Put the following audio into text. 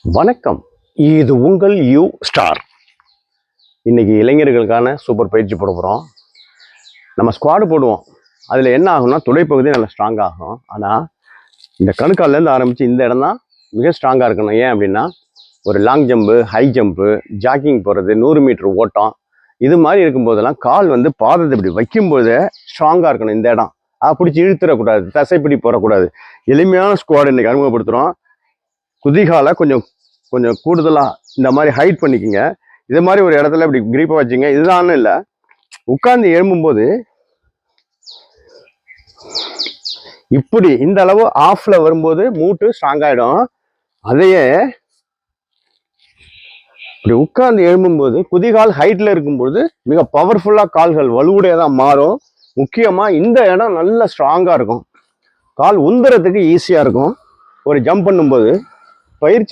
வணக்கம், இது உங்கள் யூ ஸ்டார். இன்னைக்கு இளைஞர்களுக்கான சூப்பர் பயிற்சி போட போகிறோம். நம்ம ஸ்குவாடு போடுவோம். அதில் என்ன ஆகும்னா துடைப்பகுதி நல்லா ஸ்ட்ராங் ஆகும். ஆனால் இந்த கணுக்கால்லேருந்து ஆரம்பித்து இந்த இடம் தான் மிக ஸ்ட்ராங்காக இருக்கணும். ஏன் அப்படின்னா ஒரு long jump, high jump, jogging போகிறது, 100 மீட்டர் ஓட்டம், இது மாதிரி இருக்கும்போதெல்லாம் கால் வந்து பாதத்தை இப்படி வைக்கும்போதே ஸ்ட்ராங்காக இருக்கணும். இந்த இடம் பிடிச்சி இழுத்துடக்கூடாது, தசைப்பிடி போடக்கூடாது. எளிமையான ஸ்குவாடு இன்னைக்கு அறிமுகப்படுத்துகிறோம். குதிகாலை கொஞ்சம் கொஞ்சம் கூடுதலாக இந்த மாதிரி ஹைட் பண்ணிக்கோங்க. இது மாதிரி ஒரு இடத்துல இப்படி கிரீப்பாக வச்சுங்க. இதுதான் இல்லை, உட்கார்ந்து எழும்பும்போது இப்படி இந்த அளவு ஆஃப்ல வரும்போது மூட்டு ஸ்ட்ராங் ஆகிடும். அதையே இப்படி உட்கார்ந்து எழும்பும்போது குதிகால் ஹைட்ல இருக்கும்போது மிக பவர்ஃபுல்லாக கால்கள் வலுவுடையதான் மாறும். முக்கியமாக இந்த இடம் நல்ல ஸ்ட்ராங்காக இருக்கும். கால் உந்துறதுக்கு ஈஸியாக இருக்கும். ஒரு ஜம்ப் பண்ணும்போது பயிற்சி